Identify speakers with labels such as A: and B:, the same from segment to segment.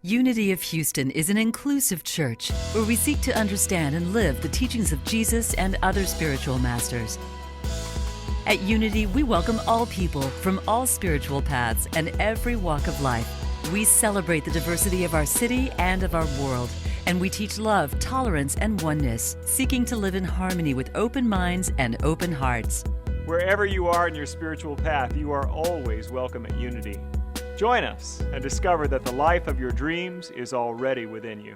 A: Unity of Houston is an inclusive church where we seek to understand and live the teachings of Jesus and other spiritual masters. At Unity, we welcome all people from all spiritual paths and every walk of life. We celebrate the diversity of our city and of our world, and we teach love, tolerance, and oneness, seeking to live in harmony with open minds and open hearts.
B: Wherever you are in your spiritual path, you are always welcome at Unity. Join us and discover that the life of your dreams is already within you.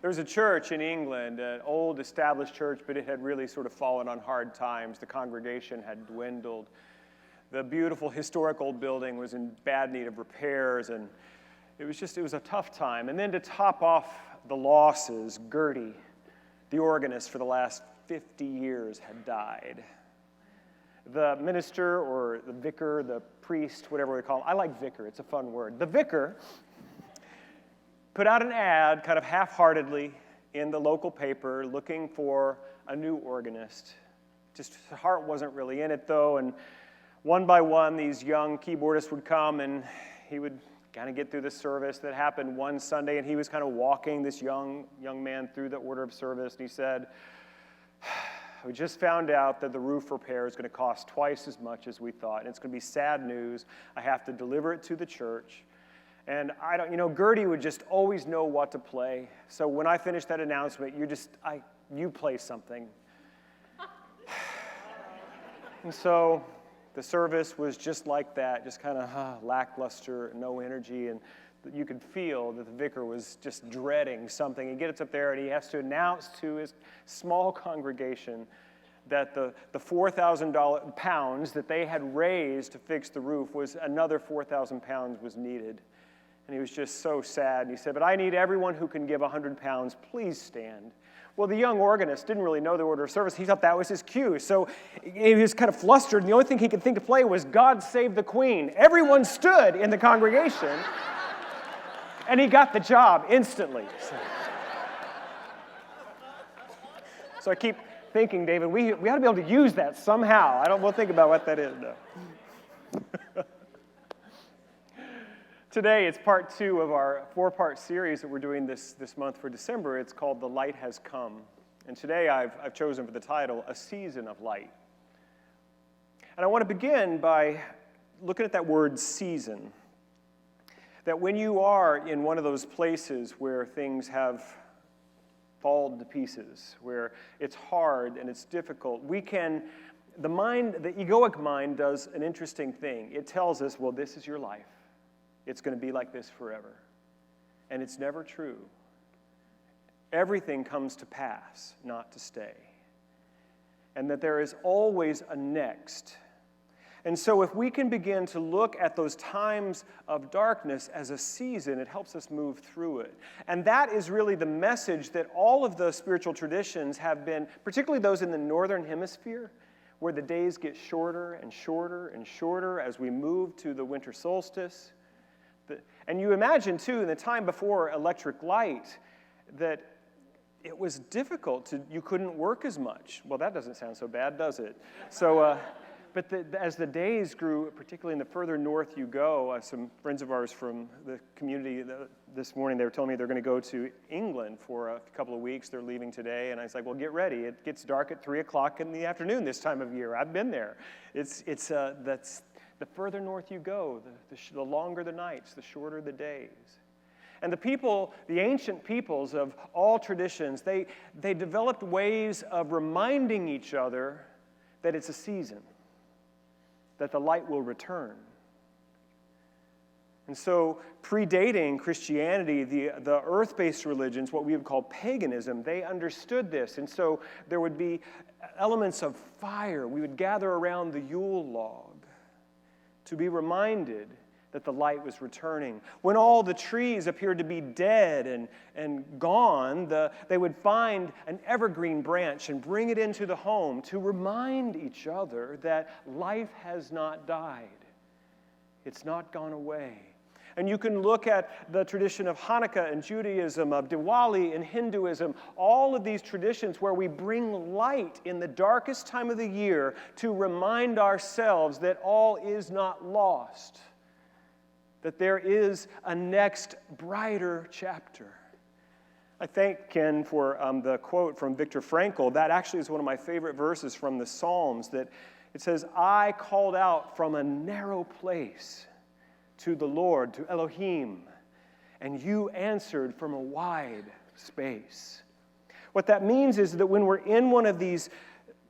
B: There was a church in England, an old established church, but it had really sort of fallen on hard times. The congregation had dwindled. The beautiful historic old building was in bad need of repairs, and it was a tough time. And then to top off the losses, Gertie, the organist for the last 50 years, had died. The minister or the vicar, the priest, whatever we call him, I like vicar, it's a fun word. The vicar put out an ad kind of half-heartedly in the local paper looking for a new organist. Just his heart wasn't really in it though, and one by one these young keyboardists would come and he would kind of get through the service. That happened one Sunday, and he was kind of walking this young man through the order of service, and he said, "We just found out that the roof repair is going to cost twice as much as we thought, and it's going to be sad news. I have to deliver it to the church. And Gertie would just always know what to play. So when I finish that announcement, you play something." And so the service was just like that, just kind of lackluster, no energy, and you could feel that the vicar was just dreading something. He gets up there and he has to announce to his small congregation that the £4,000 that they had raised to fix the roof was another £4,000 was needed. And he was just so sad. And he said, "But I need everyone who can give £100. Please stand." Well, the young organist didn't really know the order of service. He thought that was his cue. So he was kind of flustered. And the only thing he could think to play was "God Save the Queen." Everyone stood in the congregation. And he got the job instantly. So I keep thinking, David, we ought to be able to use that somehow. We'll think about what that is, though. Today, it's part 2 of our 4-part series that we're doing this month for December. It's called The Light Has Come. And today I've chosen for the title, A Season of Light. And I want to begin by looking at that word season. That when you are in one of those places where things have fallen to pieces, where it's hard and it's difficult, the egoic mind does an interesting thing. It tells us, well, this is your life. It's going to be like this forever. And it's never true. Everything comes to pass, not to stay. And that there is always a next. And so if we can begin to look at those times of darkness as a season, it helps us move through it. And that is really the message that all of the spiritual traditions have been, particularly those in the northern hemisphere, where the days get shorter and shorter and shorter as we move to the winter solstice. And you imagine, too, in the time before electric light, that it was difficult you couldn't work as much. Well, that doesn't sound so bad, does it? So, but as the days grew, particularly in the further north you go, some friends of ours from the community this morning, they were telling me they're going to go to England for a couple of weeks. They're leaving today, and I was like, well, get ready. It gets dark at 3 o'clock in the afternoon this time of year. I've been there. That's the further north you go, the longer the nights, the shorter the days. And the ancient peoples of all traditions, they developed ways of reminding each other that it's a season, that the light will return. And so, predating Christianity, the earth-based religions, what we would call paganism, they understood this. And so there would be elements of fire. We would gather around the Yule log to be reminded that the light was returning. When all the trees appeared to be dead and gone, they would find an evergreen branch and bring it into the home to remind each other that life has not died. It's not gone away. And you can look at the tradition of Hanukkah in Judaism, of Diwali in Hinduism, all of these traditions where we bring light in the darkest time of the year to remind ourselves that all is not lost. that there is a next brighter chapter. I thank Ken for the quote from Viktor Frankl. That actually is one of my favorite verses from the Psalms, that it says, I called out from a narrow place to the Lord, to Elohim, and you answered from a wide space. What that means is that when we're in one of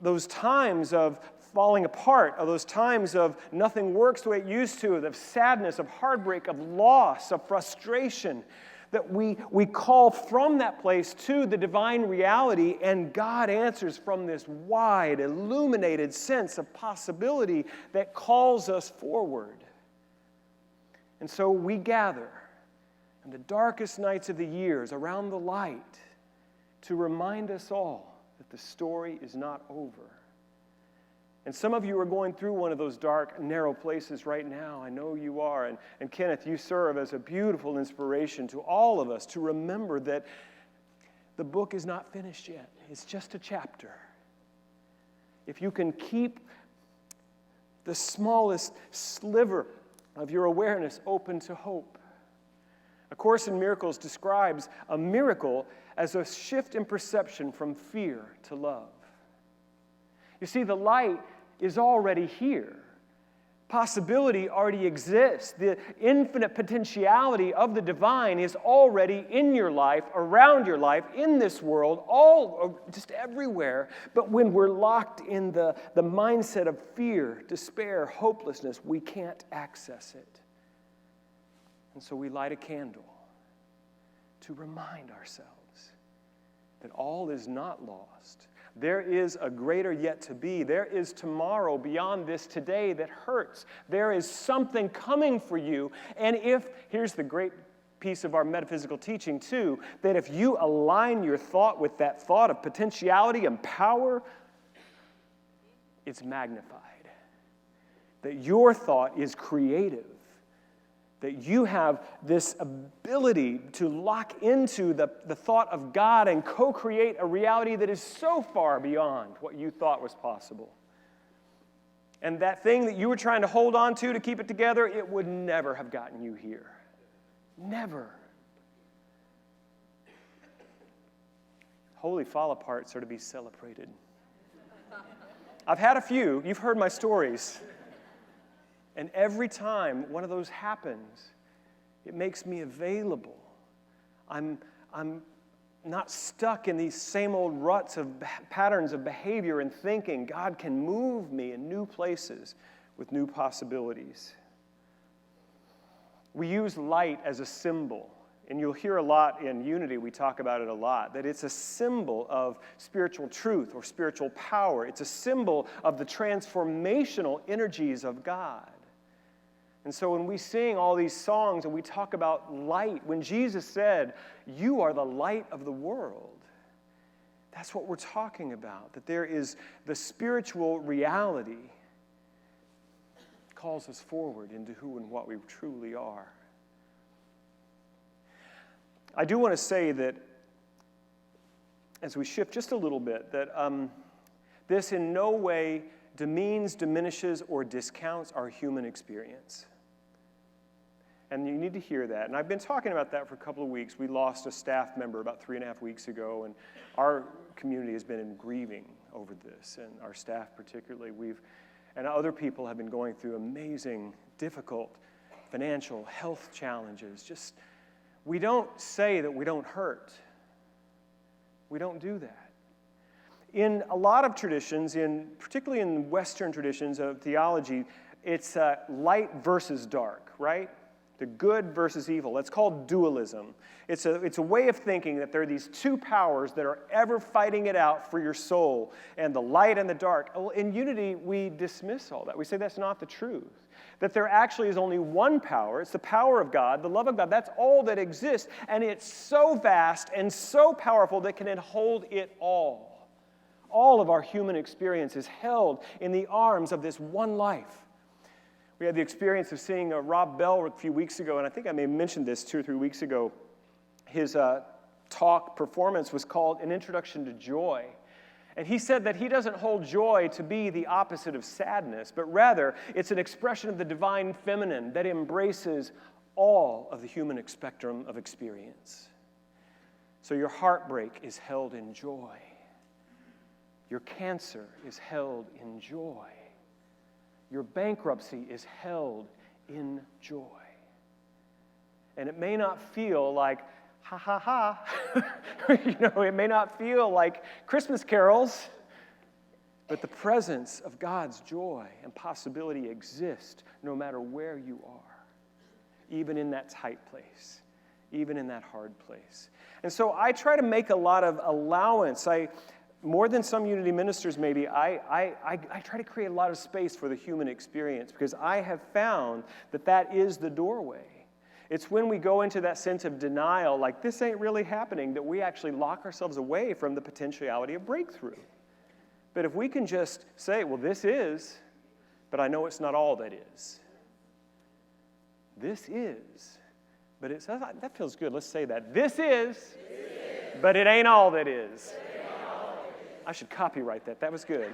B: those times of falling apart, of those times of nothing works the way it used to, of sadness, of heartbreak, of loss, of frustration, that we call from that place to the divine reality, and God answers from this wide, illuminated sense of possibility that calls us forward. And so we gather in the darkest nights of the years around the light to remind us all that the story is not over. And some of you are going through one of those dark, narrow places right now. I know you are. And Kenneth, you serve as a beautiful inspiration to all of us to remember that the book is not finished yet. It's just a chapter. If you can keep the smallest sliver of your awareness open to hope. A Course in Miracles describes a miracle as a shift in perception from fear to love. You see, the light is already here. Possibility already exists. The infinite potentiality of the divine is already in your life, around your life, in this world, just everywhere. But when we're locked in the mindset of fear, despair, hopelessness, we can't access it. And so we light a candle to remind ourselves that all is not lost. There is a greater yet to be. There is tomorrow beyond this today that hurts. There is something coming for you. And here's the great piece of our metaphysical teaching too, that if you align your thought with that thought of potentiality and power, it's magnified. That your thought is creative. That you have this ability to lock into the thought of God and co-create a reality that is so far beyond what you thought was possible. And that thing that you were trying to hold on to keep it together, it would never have gotten you here. Never. Holy fall aparts are to be celebrated. I've had a few. You've heard my stories. And every time one of those happens, it makes me available. I'm not stuck in these same old ruts of patterns of behavior and thinking. God can move me in new places with new possibilities. We use light as a symbol. And you'll hear a lot in Unity, we talk about it a lot, that it's a symbol of spiritual truth or spiritual power. It's a symbol of the transformational energies of God. And so when we sing all these songs and we talk about light, when Jesus said, "You are the light of the world," that's what we're talking about, that there is the spiritual reality calls us forward into who and what we truly are. I do want to say that as we shift just a little bit, that this in no way demeans, diminishes, or discounts our human experience. And you need to hear that. And I've been talking about that for a couple of weeks. We lost a staff member about 3.5 weeks ago, and our community has been in grieving over this, and our staff particularly. And other people have been going through amazing, difficult financial, health challenges. We don't say that we don't hurt. We don't do that. In a lot of traditions, particularly in Western traditions of theology, it's light versus dark, right? The good versus evil. That's called dualism. It's a way of thinking that there are these two powers that are ever fighting it out for your soul, and the light and the dark. In Unity, we dismiss all that. We say that's not the truth. That there actually is only one power. It's the power of God, the love of God. That's all that exists, and it's so vast and so powerful that can hold it all. All of our human experience is held in the arms of this one life. We had the experience of seeing Rob Bell a few weeks ago, and I think I may have mentioned this 2 or 3 weeks ago. His talk performance was called An Introduction to Joy. And he said that he doesn't hold joy to be the opposite of sadness, but rather it's an expression of the divine feminine that embraces all of the human spectrum of experience. So your heartbreak is held in joy. Your cancer is held in joy. Your bankruptcy is held in joy. And it may not feel like, ha ha ha. It may not feel like Christmas carols, but the presence of God's joy and possibility exist no matter where you are, even in that tight place, even in that hard place. And so I try to make a lot of allowance. More than some Unity ministers maybe, I try to create a lot of space for the human experience because I have found that is the doorway. It's when we go into that sense of denial, like this ain't really happening, that we actually lock ourselves away from the potentiality of breakthrough. But if we can just say, well, this is, but I know it's not all that is. This is, but it's, that feels good. Let's say that. This is, but it ain't all that is. I should copyright that. That was good.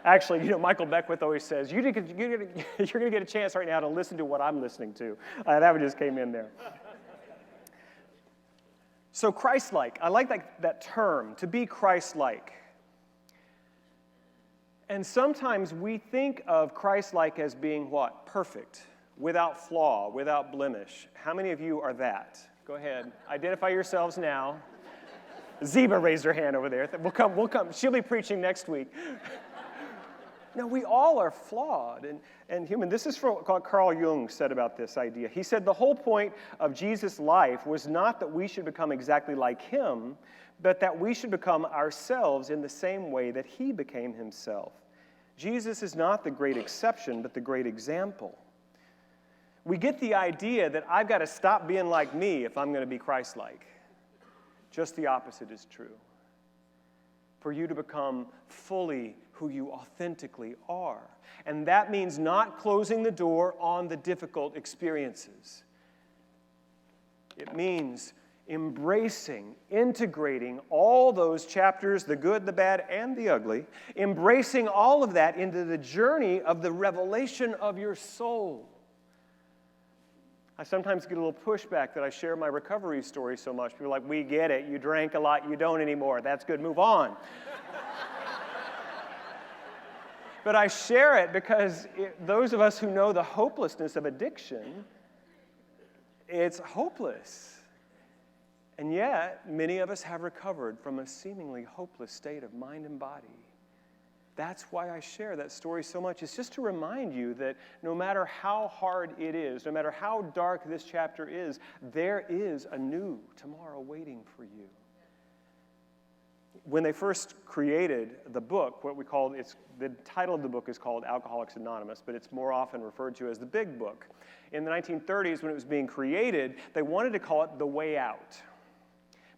B: Actually, Michael Beckwith always says, you're going to get a chance right now to listen to what I'm listening to. That one just came in there. So Christ-like, I like that term, to be Christ-like. And sometimes we think of Christ-like as being what? Perfect, without flaw, without blemish. How many of you are that? Go ahead. Identify yourselves now. Zeba raised her hand over there. We'll come. She'll be preaching next week. No, we all are flawed and human. This is what Carl Jung said about this idea. He said the whole point of Jesus' life was not that we should become exactly like him, but that we should become ourselves in the same way that he became himself. Jesus is not the great exception, but the great example. We get the idea that I've got to stop being like me if I'm going to be Christ-like. Just the opposite is true. For you to become fully who you authentically are. And that means not closing the door on the difficult experiences. It means embracing, integrating all those chapters, the good, the bad, and the ugly, embracing all of that into the journey of the revelation of your soul. I sometimes get a little pushback that I share my recovery story so much. People are like, we get it. You drank a lot. You don't anymore. That's good. Move on. But I share it because those of us who know the hopelessness of addiction, it's hopeless. And yet, many of us have recovered from a seemingly hopeless state of mind and body. That's why I share that story so much. It's just to remind you that no matter how hard it is, no matter how dark this chapter is, there is a new tomorrow waiting for you. When they first created the book, the title of the book is called Alcoholics Anonymous, but it's more often referred to as the Big Book. In the 1930s, when it was being created, they wanted to call it The Way Out.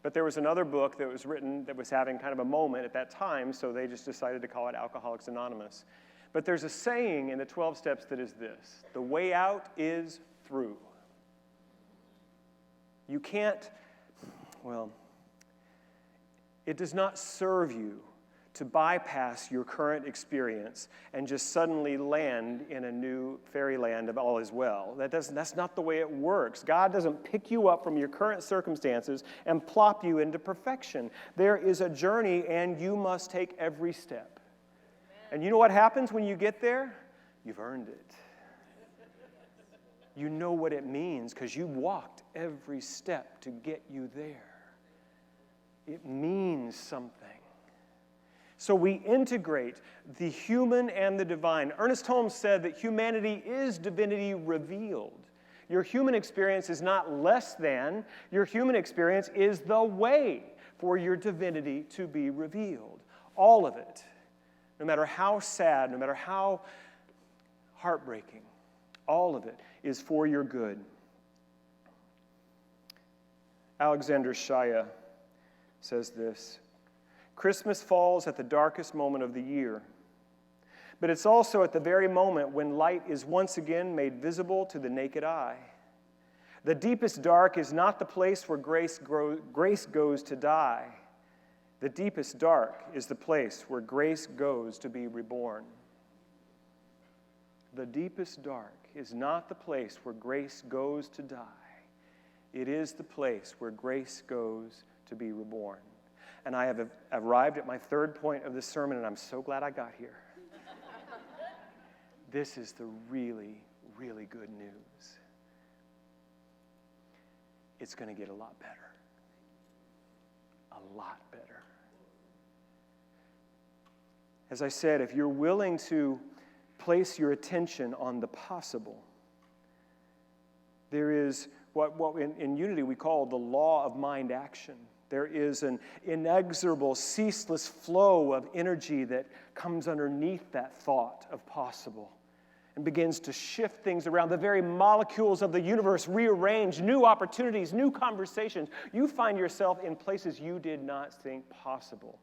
B: But there was another book that was written that was having kind of a moment at that time, so they just decided to call it Alcoholics Anonymous. But there's a saying in the 12 steps that is this: the way out is through. You can't, it does not serve you to bypass your current experience and just suddenly land in a new fairyland of all is well. That's not the way it works. God doesn't pick you up from your current circumstances and plop you into perfection. There is a journey, and you must take every step. And you know what happens when you get there? You've earned it. You know what it means because you walked every step to get you there. It means something. So we integrate the human and the divine. Ernest Holmes said that humanity is divinity revealed. Your human experience is not less than. Your human experience is the way for your divinity to be revealed. All of it, no matter how sad, no matter how heartbreaking, all of it is for your good. Alexander Shaya says this: Christmas falls at the darkest moment of the year, but it's also at the very moment when light is once again made visible to the naked eye. The deepest dark is not the place where grace goes to die. The deepest dark is the place where grace goes to be reborn. The deepest dark is not the place where grace goes to die. It is the place where grace goes to be reborn. And I have arrived at my third point of this sermon, and I'm so glad I got here. This is the really, really good news. It's going to get a lot better. A lot better. As I said, if you're willing to place your attention on the possible, there is what in Unity we call the law of mind action. There is an inexorable, ceaseless flow of energy that comes underneath that thought of possible and begins to shift things around. The very molecules of the universe rearrange, new opportunities, new conversations. You find yourself in places you did not think possible.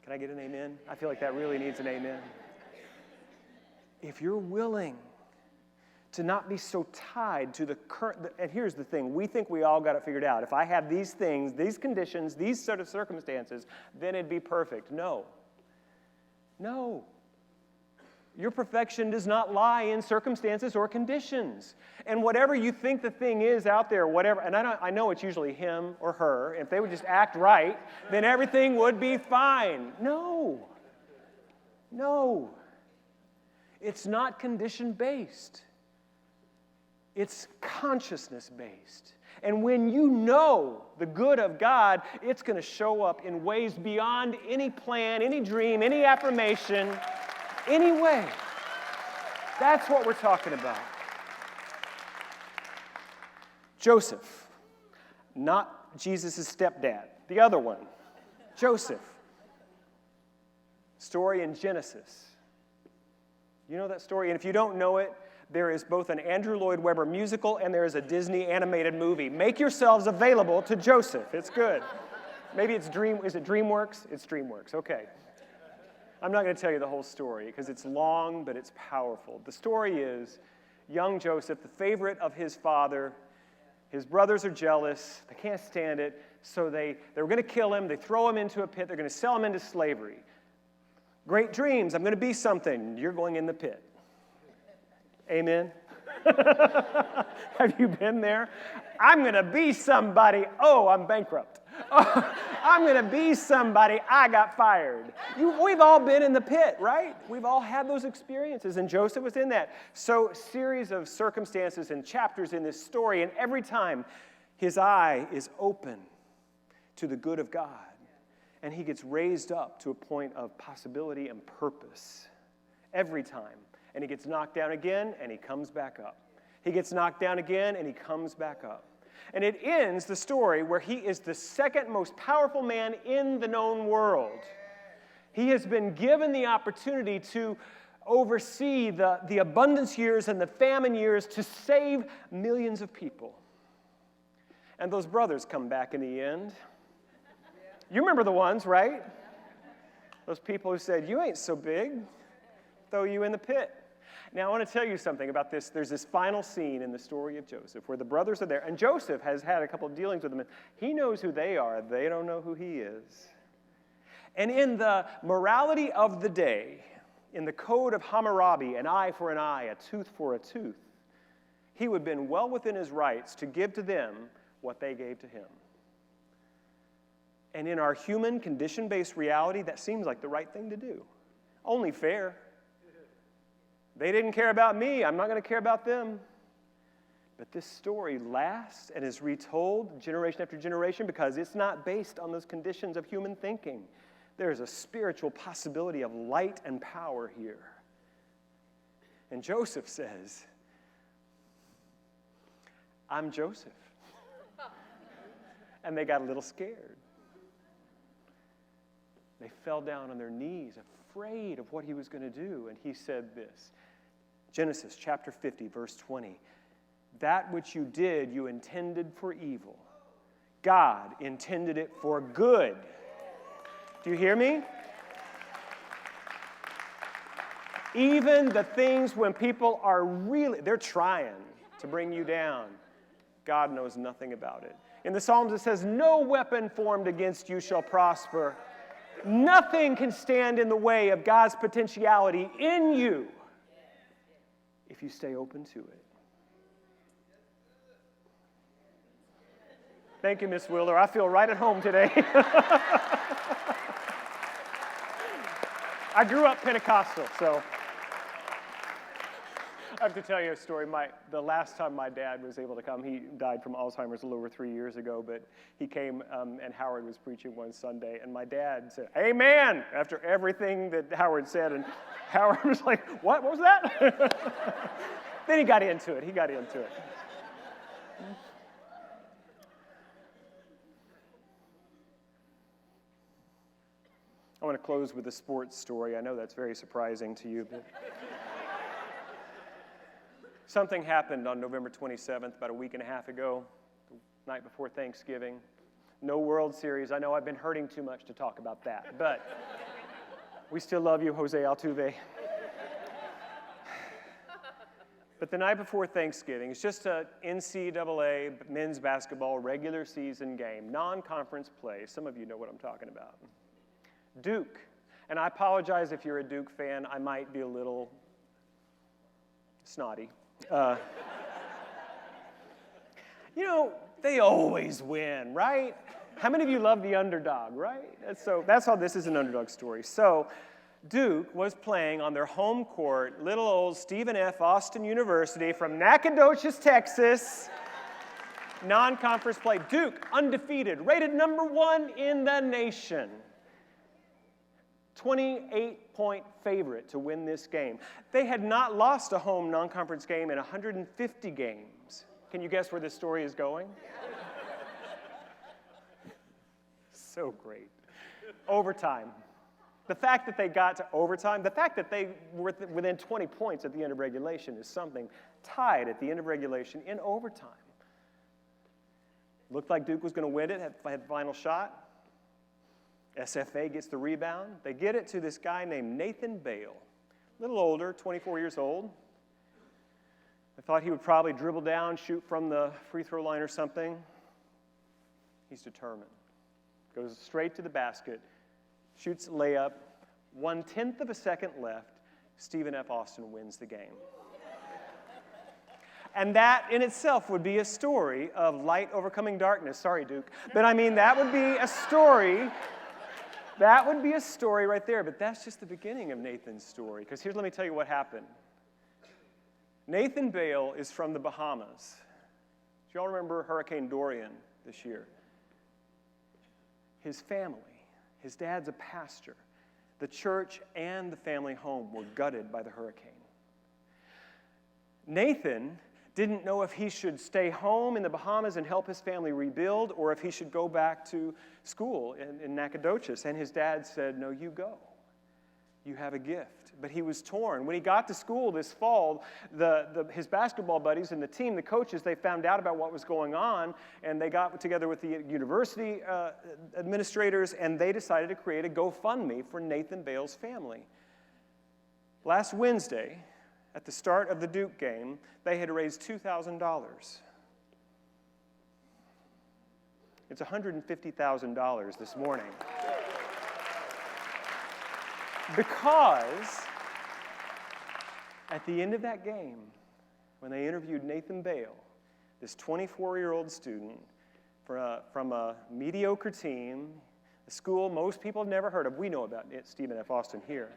B: Can I get an amen? I feel like that really needs an amen. If you're willing to not be so tied to the current, and here's the thing, we think we all got it figured out. If I have these things, these conditions, these sort of circumstances, then it'd be perfect. No. No. Your perfection does not lie in circumstances or conditions. And whatever you think the thing is out there, whatever, and I know it's usually him or her, if they would just act right, then everything would be fine. No. No. It's not condition-based. It's consciousness-based. And when you know the good of God, it's going to show up in ways beyond any plan, any dream, any affirmation, any way. That's what we're talking about. Joseph, not Jesus' stepdad, the other one. Joseph. Story in Genesis. You know that story? And if you don't know it, there is both an Andrew Lloyd Webber musical and there is a Disney animated movie. Make yourselves available to Joseph. It's good. Maybe it's is it DreamWorks? It's DreamWorks, okay. I'm not going to tell you the whole story because it's long, but it's powerful. The story is young Joseph, the favorite of his father. His brothers are jealous. They can't stand it. So they were going to kill him. They throw him into a pit. They're going to sell him into slavery. Great dreams. I'm going to be something. You're going in the pit. Amen? Have you been there? I'm going to be somebody. Oh, I'm bankrupt. Oh, I'm going to be somebody. I got fired. We've all been in the pit, right? We've all had those experiences, and Joseph was in that. So, series of circumstances and chapters in this story, and every time his eye is open to the good of God, and he gets raised up to a point of possibility and purpose. Every time. And he gets knocked down again, and he comes back up. He gets knocked down again, and he comes back up. And it ends the story where he is the second most powerful man in the known world. He has been given the opportunity to oversee the abundance years and the famine years to save millions of people. And those brothers come back in the end. You remember the ones, right? Those people who said, "You ain't so big. Throw you in the pit." Now, I want to tell you something about this. There's this final scene in the story of Joseph where the brothers are there, and Joseph has had a couple of dealings with them. He knows who they are. They don't know who he is. And in the morality of the day, in the code of Hammurabi, an eye for an eye, a tooth for a tooth, he would have been well within his rights to give to them what they gave to him. And in our human condition-based reality, that seems like the right thing to do. Only fair. They didn't care about me. I'm not going to care about them. But this story lasts and is retold generation after generation because it's not based on those conditions of human thinking. There's a spiritual possibility of light and power here. And Joseph says, "I'm Joseph." And they got a little scared. They fell down on their knees, afraid of what he was going to do. And he said this, Genesis chapter 50, verse 20. "That which you did, you intended for evil. God intended it for good." Do you hear me? Even the things when people are they're trying to bring you down, God knows nothing about it. In the Psalms it says, "No weapon formed against you shall prosper." Nothing can stand in the way of God's potentiality in you if you stay open to it. Thank you, Miss Wheeler. I feel right at home today. I grew up Pentecostal, so I have to tell you a story. The last time my dad was able to come, he died from Alzheimer's a little over 3 years ago, but he came and Howard was preaching one Sunday, and my dad said, "Amen," after everything that Howard said, and Howard was like, what was that? Then he got into it. I want to close with a sports story. I know that's very surprising to you, but something happened on November 27th, about a week and a half ago, the night before Thanksgiving. No World Series. I know I've been hurting too much to talk about that, but we still love you, Jose Altuve. But the night before Thanksgiving, it's just a NCAA men's basketball regular season game, non-conference play. Some of you know what I'm talking about. Duke. And I apologize if you're a Duke fan. I might be a little snotty. They always win, right? How many of you love the underdog, right? That's how this is an underdog story. So Duke was playing on their home court, little old Stephen F. Austin University from Nacogdoches, Texas. Non-conference play. Duke, undefeated, rated number 1 in the nation. 28-point favorite to win this game. They had not lost a home non-conference game in 150 games. Can you guess where this story is going? So great. Overtime. The fact that they got to overtime, the fact that they were within 20 points at the end of regulation is something. Tied at the end of regulation in overtime. Looked like Duke was going to win it, had the final shot. SFA gets the rebound. They get it to this guy named Nathan Bale. A little older, 24 years old. I thought he would probably dribble down, shoot from the free throw line or something. He's determined. Goes straight to the basket, shoots a layup. 1/10 of a second left. Stephen F. Austin wins the game. And that in itself would be a story of light overcoming darkness. Sorry, Duke. But I mean, that would be a story. That would be a story right there, but that's just the beginning of Nathan's story. Because let me tell you what happened. Nathan Bale is from the Bahamas. Do y'all remember Hurricane Dorian this year? His family, his dad's a pastor. The church and the family home were gutted by the hurricane. Nathan didn't know if he should stay home in the Bahamas and help his family rebuild or if he should go back to school in Nacogdoches. And his dad said, "No, you go. You have a gift." But he was torn. When he got to school this fall, his basketball buddies and the team, the coaches, they found out about what was going on, and they got together with the university administrators, and they decided to create a GoFundMe for Nathan Bale's family. Last Wednesday, at the start of the Duke game, they had raised $2,000. It's $150,000 this morning. Because at the end of that game, when they interviewed Nathan Bale, this 24-year-old student from a mediocre team, a school most people have never heard of, we know about it, Stephen F. Austin here,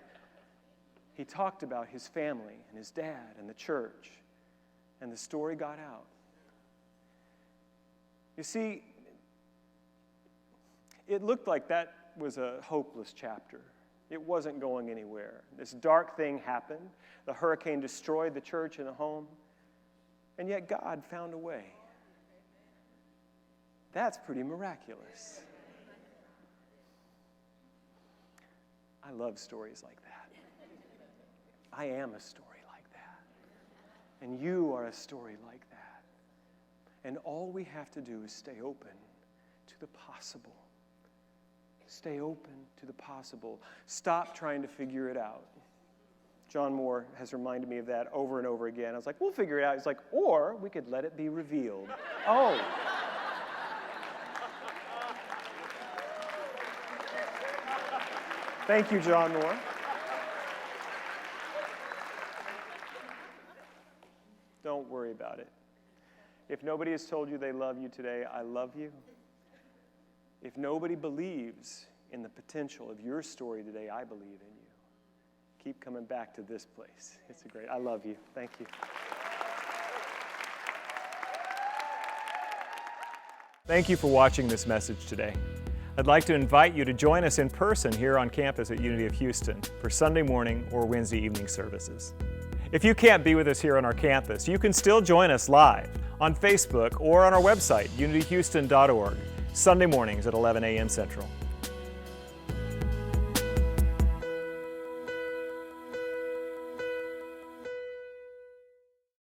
B: he talked about his family and his dad and the church, and the story got out. You see, it looked like that was a hopeless chapter. It wasn't going anywhere. This dark thing happened. The hurricane destroyed the church and the home, and yet God found a way. That's pretty miraculous. I love stories like that. I am a story like that. And you are a story like that. And all we have to do is stay open to the possible. Stay open to the possible. Stop trying to figure it out. John Moore has reminded me of that over and over again. I was like, we'll figure it out. He's like, or we could let it be revealed. Oh. Thank you, John Moore. Don't worry about it. If nobody has told you they love you today, I love you. If nobody believes in the potential of your story today, I believe in you. Keep coming back to this place. It's a great, I love you. Thank you. Thank you for watching this message today. I'd like to invite you to join us in person here on campus at Unity of Houston for Sunday morning or Wednesday evening services. If you can't be with us here on our campus, you can still join us live on Facebook or on our website, unityhouston.org, Sunday mornings at 11 a.m. Central.